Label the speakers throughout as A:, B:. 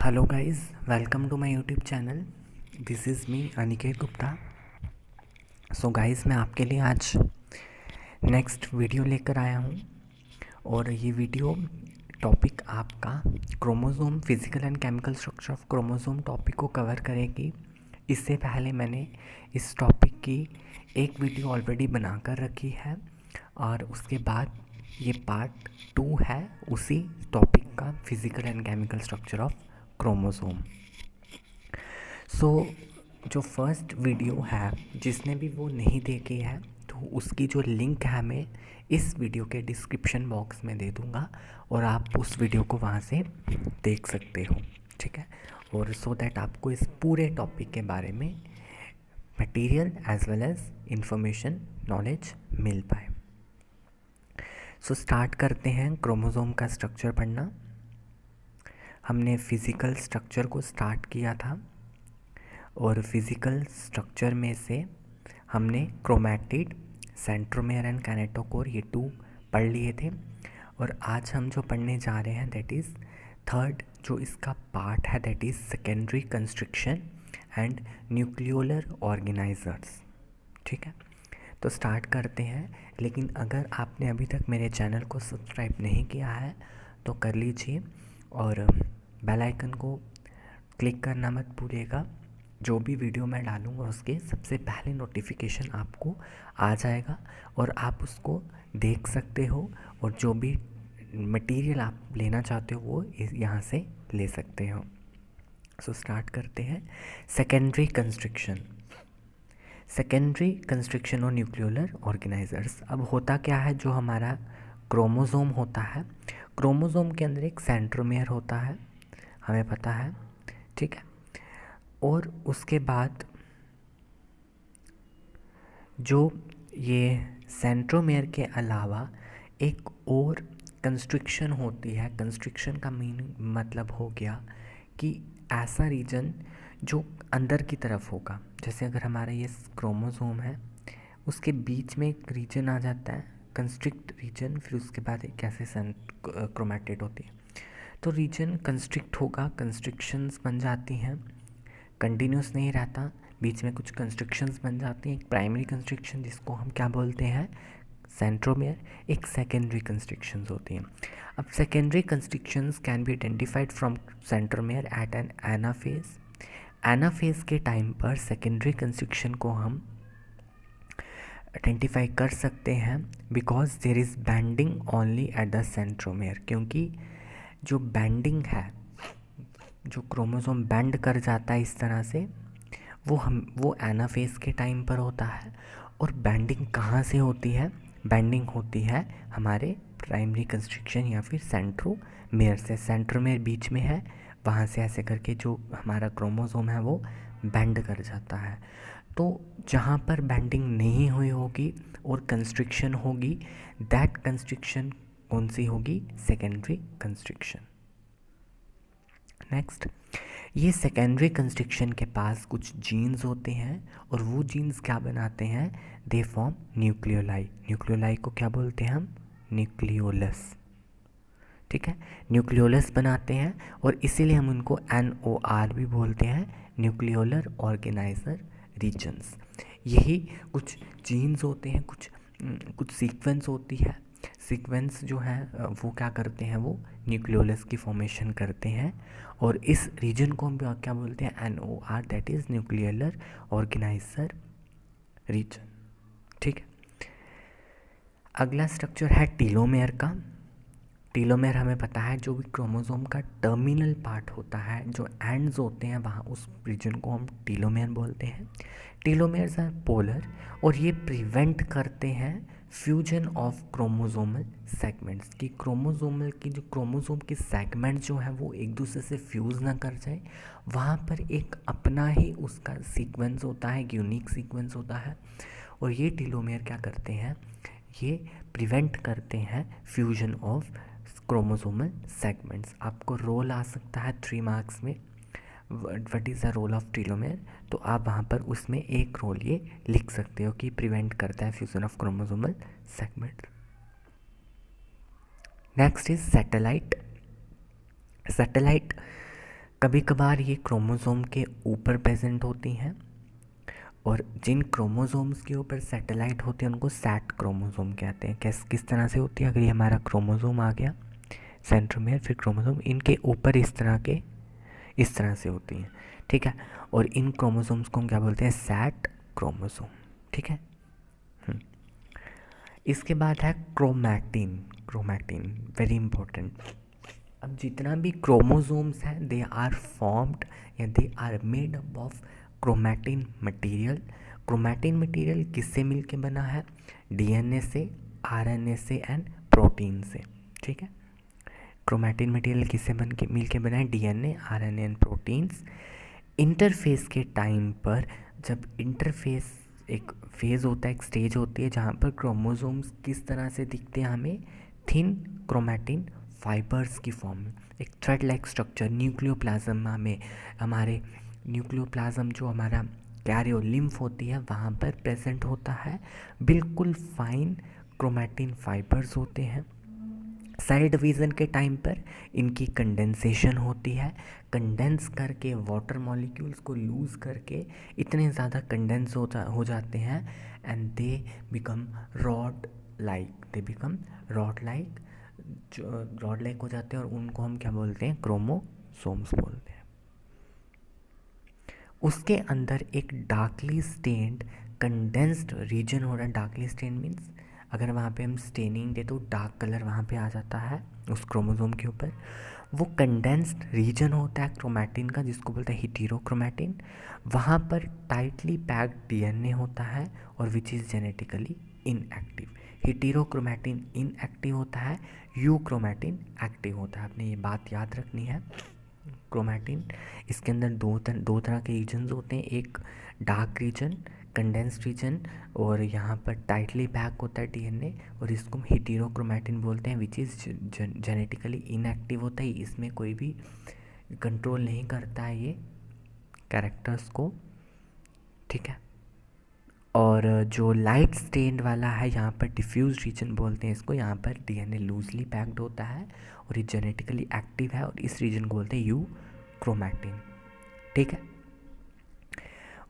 A: Hello guys, welcome to my YouTube channel. This is me Aniket Gupta. So guys, मैं आपके लिए आज नेक्स्ट वीडियो लेकर आया हूँ और ये वीडियो टॉपिक आपका chromosome, physical and chemical structure of chromosome topic को कवर करेगी। इससे पहले मैंने इस टॉपिक की एक वीडियो ऑलरेडी बनाकर रखी है और उसके बाद ये पार्ट 2 है उसी टॉपिक का, physical and chemical structure of chromosome. जो फर्स्ट वीडियो है, जिसने भी वो नहीं देखी है तो उसकी जो लिंक है मैं इस वीडियो के डिस्क्रिप्शन बॉक्स में दे दूँगा और आप उस वीडियो को वहाँ से देख सकते हो, ठीक है। और सो दैट आपको इस पूरे टॉपिक के बारे में material as well as information, knowledge मिल पाए। स्टार्ट करते हैं क्रोमोसोम का स्ट्रक्चर पढ़ना। हमने फिज़िकल स्ट्रक्चर को स्टार्ट किया था और फिज़िकल स्ट्रक्चर में से हमने क्रोमैटिड, सेंट्रोमेयर एंड काइनेटोकोर ये 2 पढ़ लिए थे। और आज हम जो पढ़ने जा रहे हैं दैट इज़ थर्ड जो इसका पार्ट है, that is secondary construction and nucleolar organisers, ठीक है। तो स्टार्ट करते हैं। लेकिन अगर आपने अभी तक मेरे चैनल को सब्सक्राइब नहीं किया है तो कर लीजिए और बेल आइकन को क्लिक करना मत भूलिएगा। जो भी वीडियो मैं डालूँगा उसके सबसे पहले नोटिफिकेशन आपको आ जाएगा और आप उसको देख सकते हो और जो भी मटेरियल आप लेना चाहते हो वो यहाँ से ले सकते हो। स्टार्ट करते हैं। सेकेंडरी कंस्ट्रक्शन और न्यूक्लियोलर ऑर्गेनाइजर्स। अब होता क्या है, जो हमारा क्रोमोसोम होता है, क्रोमोसोम के अंदर एक सेंट्रोमेयर होता है, हमें पता है, ठीक है। और उसके बाद जो ये सेंट्रोमेयर के अलावा एक और कंस्ट्रक्शन होती है। कंस्ट्रक्शन का मीनिंग मतलब हो गया कि ऐसा रीजन जो अंदर की तरफ होगा। जैसे अगर हमारा ये क्रोमोसोम है, उसके बीच में एक रीजन आ जाता है, कंस्ट्रिक्ट रीजन, फिर उसके बाद एक ऐसे क्रोमैटिड होती है। तो रीजन कंस्ट्रिक्ट होगा, कंस्ट्रिक्शंस बन जाती हैं, कंटिन्यूस नहीं रहता, बीच में कुछ कंस्ट्रक्शंस बन जाती हैं। एक प्राइमरी कंस्ट्रक्शन जिसको हम क्या बोलते हैं, सेंट्रोमेयर। एक सेकेंडरी कंस्ट्रक्शंस होती हैं। अब secondary constructions can be identified from centromere at an anaphase. Anaphase के टाइम पर सेकेंडरी कंस्ट्रक्शन को हम आइडेंटिफाई कर सकते हैं because there is banding only at the centromere. क्योंकि जो बैंडिंग है, जो क्रोमोसोम बैंड कर जाता है इस तरह से, वो एनाफेज के टाइम पर होता है। और बैंडिंग कहाँ से होती है? बैंडिंग होती है हमारे प्राइमरी कंस्ट्रक्शन या फिर सेंट्रोमेयर से। सेंट्रोमेयर बीच में है, वहाँ से ऐसे करके जो हमारा क्रोमोसोम है वो बैंड कर जाता है। तो जहाँ पर बैंडिंग नहीं हुई होगी और कंस्ट्रक्शन होगी, दैट कंस्ट्रक्शन कौन सी होगी? Secondary constriction. नेक्स्ट, ये सेकेंडरी कंस्ट्रक्शन के पास कुछ जीन्स होते हैं और वो जीन्स क्या बनाते हैं? They form nucleoli. न्यूक्लियोलाई को क्या बोलते हैं हम? न्यूक्लियोलस, ठीक है। न्यूक्लियोलस बनाते हैं और इसीलिए हम उनको NOR भी बोलते हैं, न्यूक्लियोलर ऑर्गेनाइजर रीजन्स। यही कुछ जीन्स होते हैं, कुछ सीक्वेंस होती है। सीक्वेंस जो है वो क्या करते हैं, वो न्यूक्लियोलस की फॉर्मेशन करते हैं और इस रीजन को हम क्या बोलते हैं? NOR, that is nucleolar organiser region, ठीक है। अगला स्ट्रक्चर है टीलोमेयर का। टीलोमेयर हमें पता है जो भी क्रोमोसोम का टर्मिनल पार्ट होता है, जो एंड्स होते हैं, वहाँ उस रीजन को हम टीलोमेयर बोलते हैं। टीलोमेयर्स आर पोलर और ये प्रिवेंट करते हैं फ्यूजन ऑफ क्रोमोसोमल सेगमेंट्स, कि क्रोमोसोम के सेगमेंट्स जो हैं वो एक दूसरे से फ्यूज़ ना कर जाए। वहाँ पर एक अपना ही उसका सीक्वेंस होता है, यूनिक सीक्वेंस होता है और ये टीलोमेयर क्या करते हैं? ये प्रिवेंट करते हैं फ्यूजन ऑफ क्रोमोसोमल सेगमेंट्स। आपको रोल आ सकता है 3 मार्क्स में, what is the role of telomere, तो आप वहाँ पर उसमें एक रोल ये लिख सकते हो कि प्रिवेंट करता है fusion of chromosomal segment. Next is satellite. कभी कभार ये क्रोमोसोम के ऊपर प्रेजेंट होती हैं, और जिन क्रोमोसोम्स के ऊपर सैटेलाइट होते हैं उनको सैट क्रोमोसोम कहते हैं। किस तरह से होती है, अगर ये हमारा क्रोमोसोम आ गया सेंट्रोमियर, फिर क्रोमोसोम, इनके ऊपर इस तरह से होती हैं, ठीक है। और इन क्रोमोसोम्स को हम क्या बोलते हैं, सैट क्रोमोसोम, ठीक है। इसके बाद है क्रोमैटिन। Chromatin very important. अब जितना भी क्रोमोसोम्स हैं दे आर फॉर्म्ड या they are made up of chromatin material. Chromatin material किससे मिलके बना है, डीएनए से, आरएनए से एंड प्रोटीन से, ठीक है। क्रोमैटिन मटेरियल किससे बन के मिल के बना है, DNA, RNA and proteins. Interface के टाइम पर, जब इंटरफेस एक फेज़ होता है, एक स्टेज होती है जहाँ पर क्रोमोसोम्स किस तरह से दिखते हैं हमें, थिन क्रोमैटिन फाइबर्स की फॉर्म में, एक थ्रेड लाइक स्ट्रक्चर न्यूक्लियोप्लाज्म में, हमारे न्यूक्लियोप्लाज्म जो हमारा कैरियो लिम्फ होती है वहाँ पर प्रेजेंट होता है, बिल्कुल फाइन क्रोमैटिन फाइबर्स होते हैं। सेल डिवीज़न के टाइम पर इनकी कंडेंसेशन होती है, कंडेंस करके वाटर मॉलिक्यूल्स को लूज़ करके इतने ज़्यादा कंडेंस हो जाते हैं and they become rod like, जो रॉड लाइक हो जाते हैं, और उनको हम क्या बोलते हैं, क्रोमोसोम्स बोलते हैं। उसके अंदर एक डार्कली स्टेन्ड कंडेंस्ड रीजन हो रहा है। डार्कली स्टेन्ड मीन्स अगर वहाँ पे हम स्टेनिंग दे तो डार्क कलर वहाँ पे आ जाता है उस क्रोमोसोम के ऊपर। वो कंडेंस्ड रीजन होता है क्रोमैटिन का, जिसको बोलते हैं हेटेरोक्रोमैटिन। वहाँ पर टाइटली पैक्ड डीएनए होता है और which is genetically inactive. Heterochromatin inactive होता है, यूक्रोमैटिन एक्टिव होता है। आपने ये बात याद रखनी है। क्रोमैटिन, इसके अंदर दो तरह के रीजन्स होते हैं, एक डार्क रीजन, कंडेंस्ड रीजन, और यहाँ पर टाइटली पैक होता है डीएनए, और इसको हम हेटेरोक्रोमैटिन बोलते हैं, विच इज़ जेनेटिकली इनएक्टिव होता है। इसमें कोई भी कंट्रोल नहीं करता है ये कैरेक्टर्स को, ठीक है। और जो लाइट स्टेन्ड वाला है यहाँ पर डिफ्यूज रीजन बोलते हैं इसको, यहाँ पर डीएनए लूजली पैक्ड होता है और ये जेनेटिकली एक्टिव है, और इस रीजन को बोलते हैं यू क्रोमैटिन, ठीक है।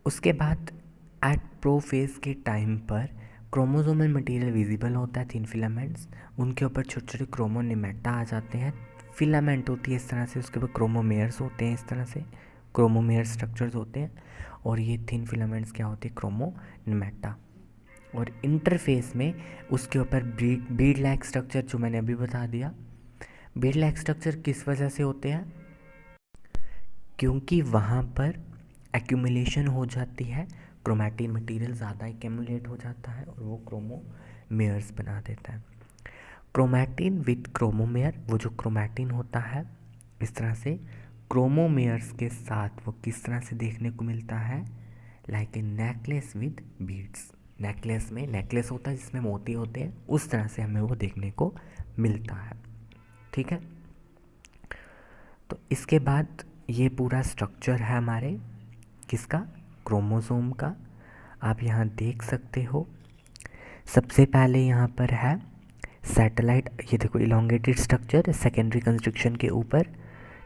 A: उसके बाद एट प्रोफेज के टाइम पर क्रोमोसोमल मटेरियल विजिबल होता है, थिन फिलामेंट्स, उनके ऊपर छोटे छोटे क्रोमोनिमेटा आ जाते हैं, फिलामेंट होती है इस तरह से, उसके ऊपर क्रोमोमेयर्स होते हैं, इस तरह से क्रोमोमेयर स्ट्रक्चर्स होते हैं, और ये थिन फिलामेंट्स क्या होते हैं, क्रोमोनिमेटा। और इंटरफेस में उसके ऊपर बीड लाइक स्ट्रक्चर, जो मैंने अभी बता दिया। बीड लाइक स्ट्रक्चर किस वजह से होते हैं, क्योंकि वहाँ पर एक्यूमुलेशन हो जाती है, क्रोमैटिन मटेरियल ज़्यादा एक्यूमुलेट हो जाता है और वो क्रोमोमेयर्स बना देता है। क्रोमैटिन विद क्रोमोमेयर, वो जो क्रोमैटिन होता है इस तरह से क्रोमोमेयर्स के साथ वो किस तरह से देखने को मिलता है, like a necklace with beads. Necklace में नेकलेस होता है जिसमें मोती होते हैं, उस तरह से हमें वो देखने को मिलता है, ठीक है। तो इसके बाद ये पूरा स्ट्रक्चर है हमारे किसका, क्रोमोसोम का। आप यहाँ देख सकते हो, सबसे पहले यहाँ पर है सैटेलाइट, ये देखो इलोंगेटेड स्ट्रक्चर सेकेंडरी कंस्ट्रक्शन के ऊपर,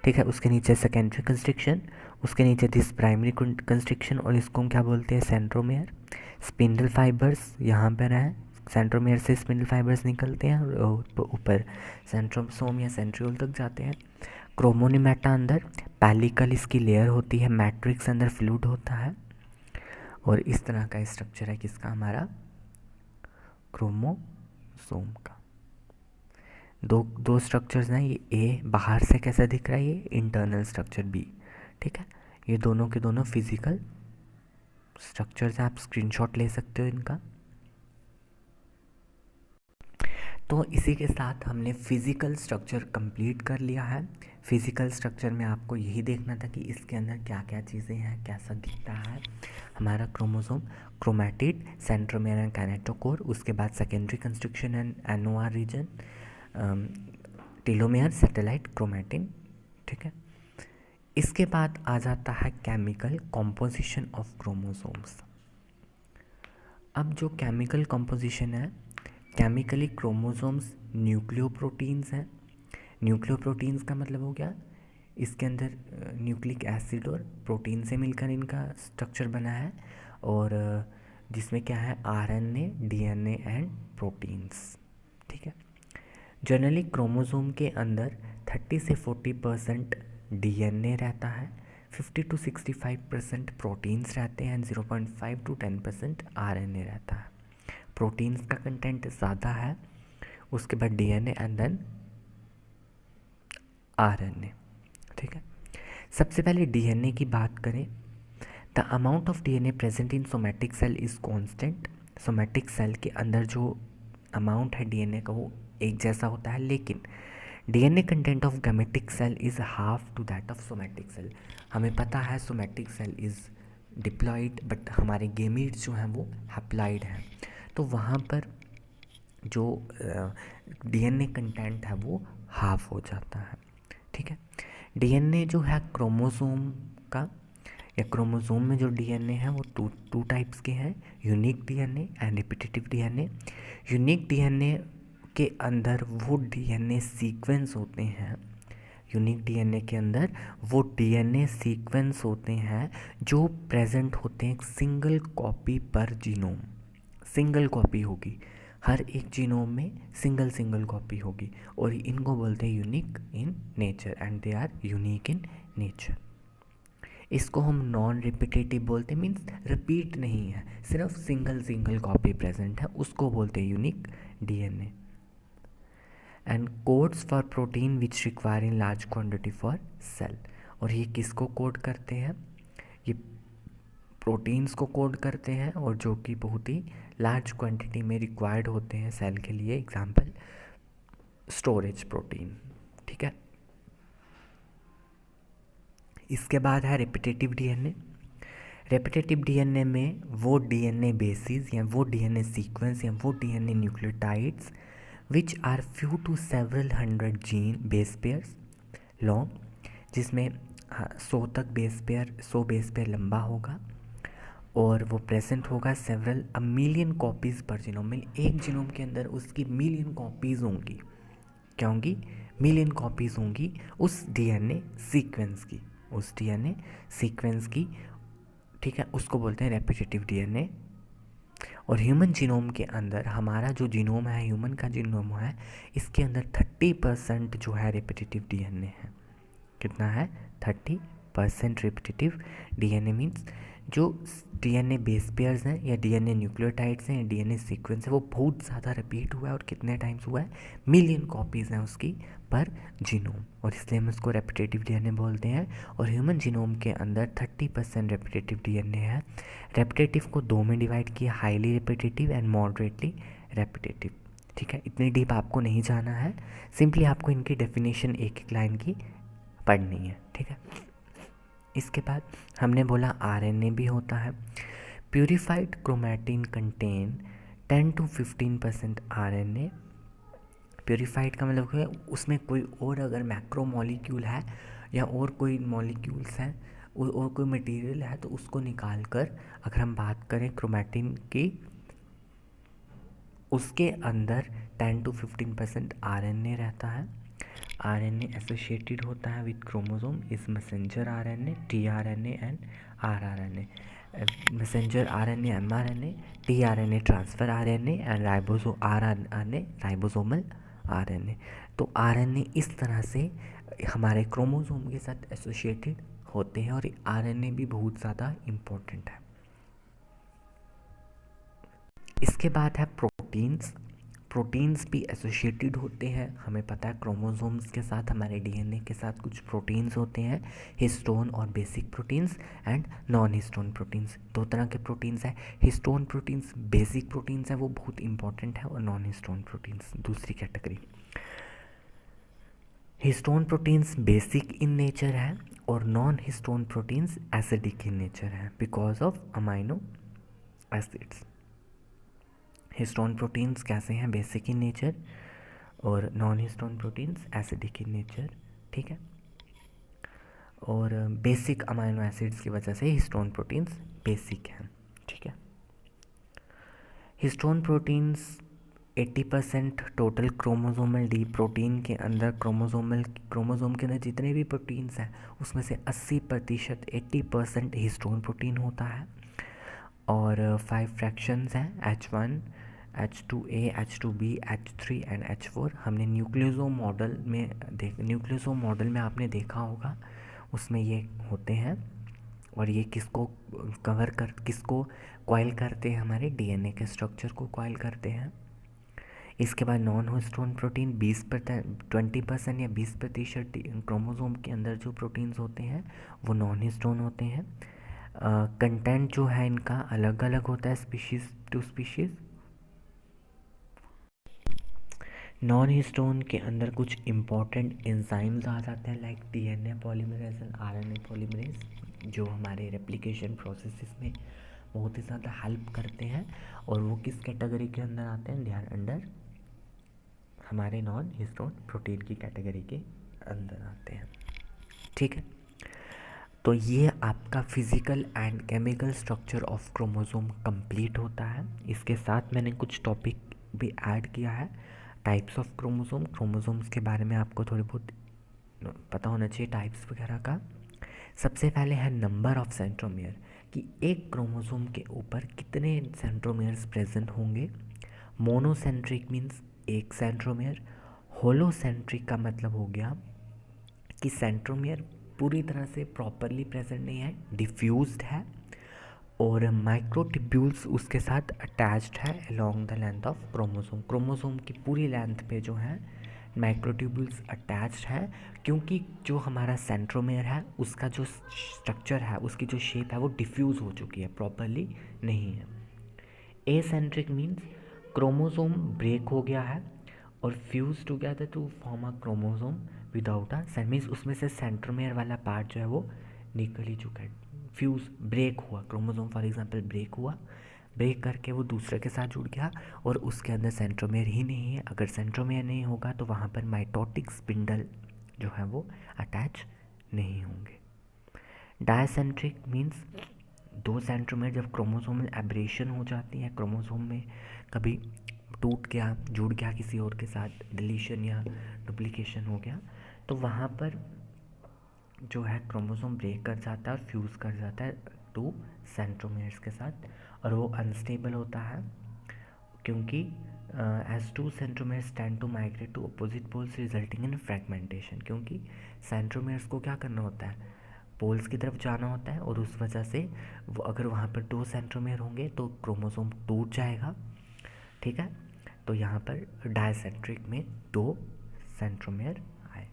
A: ठीक है। उसके नीचे सेकेंडरी कंस्ट्रक्शन, उसके नीचे दिस प्राइमरी कंस्ट्रक्शन, और इसको हम क्या बोलते हैं, सेंट्रोमेयर। स्पिंडल फाइबर्स यहाँ पर हैं, सेंट्रोमेयर से स्पिंडल फाइबर्स निकलते हैं और ऊपर सेंट्रोसोम या सेंट्रियोल तक जाते हैं। क्रोमोनिमेटा अंदर पैलिकल इसकी लेयर होती है, मैट्रिक्स अंदर फ्लूइड होता है, और इस तरह का स्ट्रक्चर है किसका, हमारा क्रोमोसोम का। दो स्ट्रक्चर्स हैं, ये ए बाहर से कैसा दिख रहा है, ये इंटरनल स्ट्रक्चर बी, ठीक है। ये दोनों के दोनों फिजिकल स्ट्रक्चर्स हैं, आप स्क्रीनशॉट ले सकते हो इनका। तो इसी के साथ हमने फिज़िकल स्ट्रक्चर कंप्लीट कर लिया है। फिज़िकल स्ट्रक्चर में आपको यही देखना था कि इसके अंदर क्या क्या चीज़ें हैं, कैसा दिखता है हमारा chromosome, chromatid, centromere and kinetochore, उसके बाद secondary construction and NOR region, telomere, satellite, chromatin, ठीक है। इसके बाद आ जाता है केमिकल कॉम्पोजिशन ऑफ क्रोमोसोम्स। अब जो केमिकल कॉम्पोजिशन है, केमिकली क्रोमोसोम्स न्यूक्लियोप्रोटीन्स हैं। न्यूक्लियोप्रोटीन्स का मतलब हो गया इसके अंदर न्यूक्लिक एसिड और प्रोटीन से मिलकर इनका स्ट्रक्चर बना है, और जिसमें क्या है आरएनए, डीएनए एंड प्रोटीन्स। ठीक है। जनरली क्रोमोसोम के अंदर 30 से 40% डीएनए रहता है, 50 to 65% प्रोटीन्स रहते हैं, 0.5 to 10% आरएनए रहता है। प्रोटीन्स का कंटेंट ज़्यादा है, उसके बाद डीएनए एंड देन आरएनए। ठीक है। सबसे पहले डीएनए की बात करें, the amount of DNA present in somatic cell is constant. Somatic cell के अंदर जो अमाउंट है डीएनए का वो एक जैसा होता है, लेकिन DNA content of gametic cell is half to that of somatic cell. हमें पता है somatic cell is diploid, but हमारे गेमीट्स जो हैं वो हैप्लॉइड हैं, तो वहाँ पर जो डीएनए कंटेंट है वो हाफ हो जाता है। ठीक है। डीएनए जो है क्रोमोसोम का, या क्रोमोसोम में जो डीएनए है वो टू टाइप्स के हैं, unique DNA and repetitive DNA. Unique DNA के अंदर वो डीएनए सीक्वेंस होते हैं, यूनिक डीएनए के अंदर वो डीएनए सीक्वेंस होते हैं जो प्रेजेंट होते हैं सिंगल कॉपी पर जीनोम। सिंगल कॉपी होगी, हर एक जीनोम में सिंगल कॉपी होगी, और इनको बोलते हैं unique in nature and they are unique in nature. इसको हम नॉन रिपीटेटिव बोलते हैं, मीन्स रिपीट नहीं है, सिर्फ सिंगल कॉपी प्रेजेंट है, उसको बोलते हैं unique DNA. And codes for protein which require in large quantity for sale. और ये किसको कोड करते हैं? ये प्रोटीन्स को कोड करते हैं, और जो कि बहुत ही लार्ज क्वांटिटी में रिक्वायर्ड होते हैं सेल के लिए। Example storage protein. ठीक है। इसके बाद है रेपिटेटिव डीएनए। रेपिटेटिव डीएनए में वो डीएनए बेसिस या वो डीएनए सीक्वेंस या वो DNA nucleotides which are few to several hundred gene base pairs long, जिसमें 100 तक बेस पेयर, 100 बेस पेयर लंबा होगा, और वो प्रेजेंट होगा सेवरल मिलियन कॉपीज़ पर जीनोम में। एक जीनोम के अंदर उसकी मिलियन कॉपीज़ होंगी। क्या होंगी? मिलियन कॉपीज़ होंगी उस डीएनए सीक्वेंस की, उस डीएनए सीक्वेंस की। ठीक है, उसको बोलते हैं रेपिटेटिव डीएनए। और ह्यूमन जीनोम के अंदर हमारा जो जीनोम है, ह्यूमन का जीनोम है, इसके अंदर 30% जो है रेपिटेटिव डीएनए है। कितना है? 30% रेपिटेटिव डीएनए। मीन्स जो डीएनए बेस पेयर्स हैं या डीएनए न्यूक्लियोटाइड्स हैं या डीएनए सीक्वेंस है वो बहुत ज़्यादा रिपीट हुआ है, और कितने टाइम्स हुआ है? मिलियन कॉपीज़ हैं उसकी पर जीनोम, और इसलिए हम उसको रेपिटेटिव डीएनए बोलते हैं। और ह्यूमन जीनोम के अंदर 30% रेपिटेटिव डीएनए है। रेपिटेटिव को दो में डिवाइड किया, highly repetitive and moderately repetitive. ठीक है, इतनी डीप आपको नहीं जाना है, सिंपली आपको इनकी डेफिनेशन एक एक लाइन की पढ़नी है। ठीक है। इसके बाद हमने बोला आरएनए भी होता है। Purified chromatin contain 10 to 15% RNA. Purified का मतलब है उसमें कोई और अगर मैक्रो मॉलिक्यूल है या और कोई मॉलिक्यूल्स हैं और कोई मटेरियल है तो उसको निकाल कर अगर हम बात करें क्रोमैटिन की, उसके अंदर 10 to 15% आरएनए रहता है। आरएनए एसोसिएटेड होता है with chromosome is messenger RNA, tRNA and rRNA. Messenger RNA mRNA, tRNA transfer RNA and rRNA ribosomal RNA. तो आरएनए इस तरह से हमारे क्रोमोसोम के साथ एसोसिएटेड होते हैं, और आरएनए भी बहुत ज़्यादा इम्पोर्टेंट है। इसके बाद है प्रोटीन्स। प्रोटीन्स भी एसोसिएटेड होते हैं, हमें पता है क्रोमोसोम्स के साथ, हमारे डीएनए के साथ कुछ प्रोटीन्स होते हैं, हिस्टोन और basic proteins and non histone proteins. दो तरह के प्रोटीन्स हैं। हिस्टोन प्रोटीन्स बेसिक प्रोटीन्स हैं, वो बहुत इंपॉर्टेंट है, और नॉन हिस्टोन प्रोटीन्स दूसरी category. Histone proteins basic in nature है और non histone proteins acidic in nature है because of amino acids. Histone proteins कैसे हैं? बेसिक इन नेचर, और non histone proteins acidic in nature. ठीक है। और बेसिक अमाइनो एसिड्स की वजह से हिस्टोन प्रोटीन्स बेसिक हैं। ठीक है। Histone proteins 80% total chromosomal D protein के अंदर क्रोमोसोम के अंदर जितने भी प्रोटीन्स हैं उसमें से 80% 80% हिस्टोन प्रोटीन होता है। और 5 फ्रैक्शंस हैं H1 H2A H2B H3 and H4। हमने न्यूक्लियोसोम मॉडल में आपने देखा होगा, उसमें ये होते हैं। और ये किसको कॉइल करते हैं, हमारे डीएनए के स्ट्रक्चर को कॉइल करते हैं। इसके बाद नॉन हिस्टोन प्रोटीन 20% या 20% क्रोमोसोम के अंदर जो प्रोटीन्स होते हैं वो नॉन हिस्टोन होते हैं। कंटेंट जो है इनका अलग अलग होता है species to species. Non histone के अंदर कुछ इम्पॉर्टेंट एंजाइम्स आ जाते हैं, like DNA polymerase and RNA polymerase, जो हमारे रेप्लिकेशन प्रोसेसेस में बहुत ही ज़्यादा हेल्प करते हैं। और वो किस कैटेगरी के अंदर आते हैं, दे आर अंडर हमारे नॉन हिस्टोन प्रोटीन की कैटेगरी के अंदर आते हैं। ठीक है, तो ये आपका physical and chemical structure of chromosome complete होता है। इसके साथ मैंने कुछ टॉपिक भी ऐड किया है, टाइप्स ऑफ क्रोमोसोम्स के बारे में आपको थोड़ी बहुत पता होना चाहिए, टाइप्स वगैरह का। सबसे पहले है नंबर ऑफ सेंट्रोमियर, कि एक क्रोमोसोम के ऊपर कितने सेंट्रोमियर्स प्रेजेंट होंगे। मोनोसेंट्रिक मीन्स एक सेंट्रोमियर। होलोसेंट्रिक का मतलब हो गया कि सेंट्रोमियर पूरी तरह से प्रॉपरली प्रेजेंट नहीं है, डिफ्यूज्ड है। और माइक्रोट्यूब्यूल्स उसके साथ अटैच्ड है along the length of chromosome की पूरी लेंथ पे जो है माइक्रोट्यूब्यूल्स अटैच्ड है, क्योंकि जो हमारा सेंट्रोमियर है उसका जो स्ट्रक्चर है, उसकी जो शेप है वो डिफ्यूज़ हो चुकी है, प्रॉपरली नहीं है। एसेंट्रिक मीन्स क्रोमोसोम ब्रेक हो गया है और fuse together to form a chromosome without a means उसमें से सेंट्रोमियर वाला पार्ट जो है वो निकल ही चुका है, फ्यूज ब्रेक हुआ, क्रोमोसोम फॉर एग्जांपल ब्रेक हुआ, ब्रेक करके वो दूसरे के साथ जुड़ गया और उसके अंदर सेंट्रोमियर ही नहीं है। अगर सेंट्रोमियर नहीं होगा तो वहाँ पर माइटोटिक स्पिंडल जो है वो अटैच नहीं होंगे। डायसेंट्रिक मीन्स दो सेंट्रोमियर जब क्रोमोसोमल एब्रेशन हो जाती है, क्रोमोसोम में कभी टूट गया, जुड़ गया किसी और के साथ, डिलीशन या डुप्लीकेशन हो गया, तो वहाँ पर जो है क्रोमोसोम ब्रेक कर जाता है और फ्यूज़ कर जाता है टू सेंट्रोमियर्स के साथ, और वो अनस्टेबल होता है क्योंकि as two centromeres tend to migrate to opposite poles resulting in fragmentation, क्योंकि सेंट्रोमियर्स को क्या करना होता है, पोल्स की तरफ जाना होता है, और उस वजह से वो अगर वहाँ पर 2 सेंट्रोमियर होंगे तो क्रोमोसोम टूट जाएगा। ठीक है, तो यहाँ पर डायसेंट्रिक में 2 सेंट्रोमियर आए।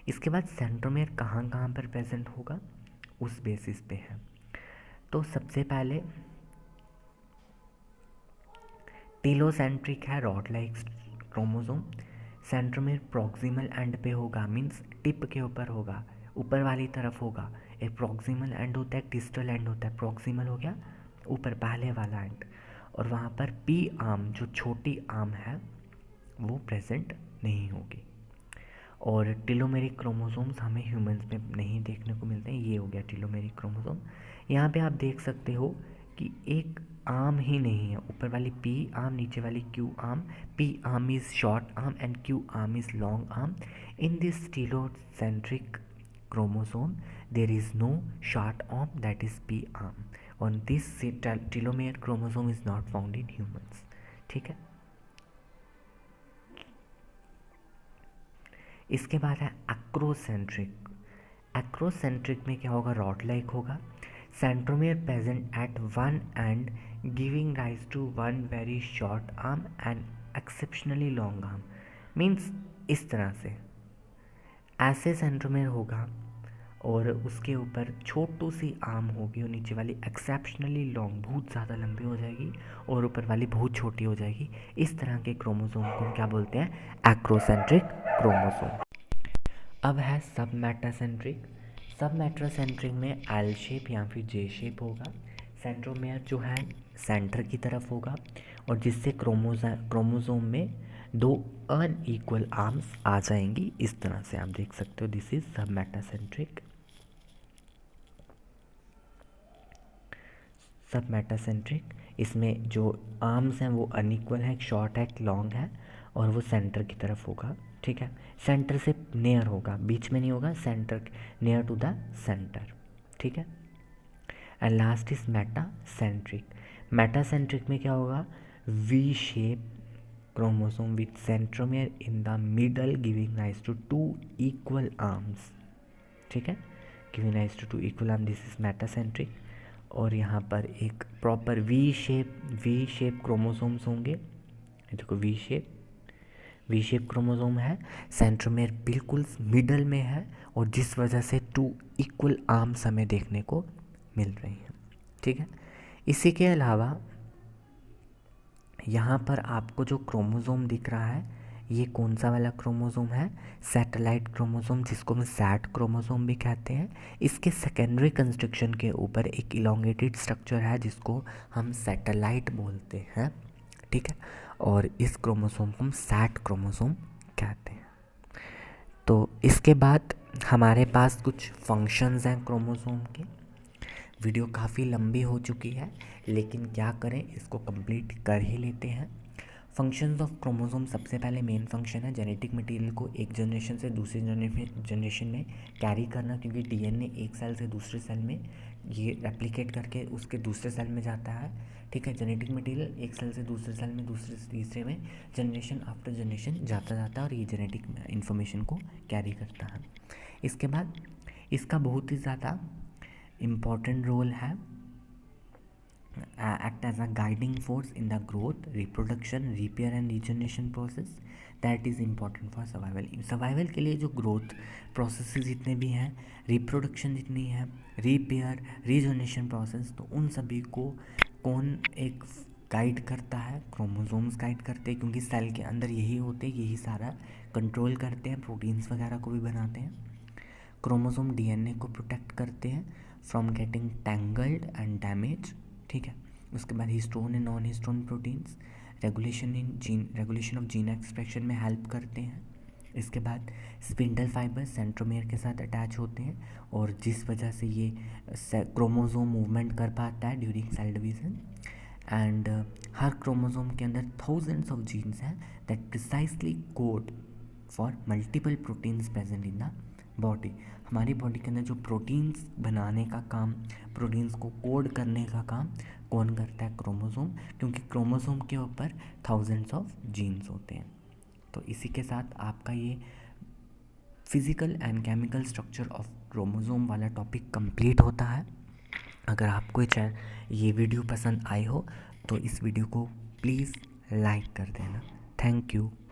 A: इसके बाद सेंट्रोमियर कहाँ कहाँ पर प्रेजेंट होगा उस बेसिस पे है। तो सबसे पहले टीलोसेंट्रिक है, rod like chromosome. Centromere proximal and पे होगा, मीन्स टिप के ऊपर होगा, ऊपर वाली तरफ होगा। एक प्रॉक्सिमल एंड होता है, एक डिस्टल एंड होता है। प्रॉक्सिमल हो गया ऊपर पहले वाला एंड, और वहाँ पर पी आर्म जो छोटी आर्म है वो प्रेजेंट नहीं होगी। और टीलोमेरिक क्रोमोसोम्स हमें ह्यूमंस में नहीं देखने को मिलते हैं। ये हो गया टीलोमेरिक क्रोमोसोम। यहाँ पे आप देख सकते हो कि एक आर्म ही नहीं है, ऊपर वाली पी आर्म, नीचे वाली Q arm. P arm is short arm and Q arm is long arm. In this telocentric chromosome there is no short arm, that is p arm. On this telomere chromosome is not found in humans. ठीक है, इसके बाद है acrocentric. Acrocentric में क्या होगा, rod like होगा। Centromere present at one end giving rise to one very short arm and exceptionally long arm. Means इस तरह से ऐसे सेंट्रोमियर होगा और उसके ऊपर छोटू सी आर्म होगी, और नीचे वाली एक्सेप्शनली लॉन्ग, बहुत ज़्यादा लंबी हो जाएगी, और ऊपर वाली बहुत छोटी हो जाएगी। इस तरह के क्रोमोसोम को हम क्या बोलते हैं, एक्रोसेंट्रिक क्रोमोसोम। अब है सब मेटासेंट्रिक। सब मेटासेंट्रिक में एल शेप या फिर जे शेप होगा। सेंट्रोमियर जो है सेंटर की तरफ होगा, और जिससे क्रोमोसोम में 2 अनइक्वल आर्म्स आ जाएंगी। इस तरह से आप देख सकते हो, दिस इज सब मेटासेंट्रिक। सब मेटासेंट्रिक इसमें जो आर्म्स हैं वो अनइक्वल है, एक शॉर्ट है एक लॉन्ग है, और वो सेंटर की तरफ होगा, ठीक है, सेंटर से नियर होगा, बीच में नहीं होगा, centre near to the centre, ठीक है। And last is metacentric. Metacentric में क्या होगा, V shape chromosome with centromere in the middle giving rise to 2 equal arms, ठीक है, giving rise to 2 equal arm, this is metacentric. और यहाँ पर एक प्रॉपर वी शेप क्रोमोसोम्स होंगे, ये देखो वी शेप क्रोमोसोम है, सेंट्रोमेयर बिल्कुल मिडल में है, और जिस वजह से 2 इक्वल आर्म्स हमें देखने को मिल रही हैं, ठीक है। इसी के अलावा यहाँ पर आपको जो क्रोमोसोम दिख रहा है, ये कौन सा वाला क्रोमोसोम है, सैटेलाइट क्रोमोसोम, जिसको हम सैट क्रोमोसोम भी कहते हैं। इसके सेकेंडरी कंस्ट्रक्शन के ऊपर एक इलोंगेटेड स्ट्रक्चर है जिसको हम सैटेलाइट बोलते हैं, ठीक है, और इस क्रोमोसोम को हम सैट क्रोमोसोम कहते हैं। तो इसके बाद हमारे पास कुछ फंक्शंस हैं क्रोमोसोम के। वीडियो काफ़ी लंबी हो चुकी है, लेकिन क्या करें, इसको कंप्लीट कर ही लेते हैं। फंक्शंस ऑफ क्रोमोसोम, सबसे पहले मेन फंक्शन है जेनेटिक मटेरियल को एक जनरेशन से दूसरी जनरेशन में कैरी करना, क्योंकि डीएनए एक सेल से दूसरे सेल में ये रेप्लिकेट करके उसके दूसरे सेल में जाता है, ठीक है। जेनेटिक मटेरियल एक सेल से दूसरे सेल में, दूसरे से तीसरे में, जनरेशन आफ्टर जनरेशन जाता है, और ये जेनेटिक इन्फॉर्मेशन को कैरी करता है। इसके बाद इसका बहुत ही ज़्यादा इम्पॉर्टेंट रोल है, act as a guiding force in the growth, reproduction, repair and regeneration process that is important for survival. Survival के लिए जो ग्रोथ प्रोसेसेस जितने भी हैं, रिप्रोडक्शन जितनी है, रिपेयर, रीजनरेशन प्रोसेस, तो उन सभी को कौन एक गाइड करता है, क्रोमोसोम्स गाइड करते हैं, क्योंकि सेल के अंदर यही होते हैं, यही सारा कंट्रोल करते हैं, प्रोटीन्स वगैरह को भी बनाते हैं। क्रोमोसोम डीएनए को प्रोटेक्ट करते हैं from getting tangled and damage, ठीक है। उसके बाद histone and non histone proteins regulation of gene expression में हेल्प करते हैं। इसके बाद स्पिंडल फाइबर सेंट्रोमेयर के साथ अटैच होते हैं, और जिस वजह से ये क्रोमोसोम मूवमेंट कर पाता है ड्यूरिंग सेल डिवीजन। एंड हर क्रोमोसोम के अंदर थाउजेंड्स ऑफ जीन्स हैं that precisely code for multiple proteins present in the body. हमारी बॉडी के अंदर जो प्रोटीन्स बनाने का काम, प्रोटीन्स को कोड करने का काम कौन करता है, क्रोमोसोम, क्योंकि क्रोमोसोम के ऊपर थाउजेंड्स ऑफ जीन्स होते हैं। तो इसी के साथ आपका ये physical and chemical structure of chromosome वाला टॉपिक कंप्लीट होता है। अगर आपको ये वीडियो पसंद आई हो तो इस वीडियो को प्लीज़ लाइक कर देना। Thank you.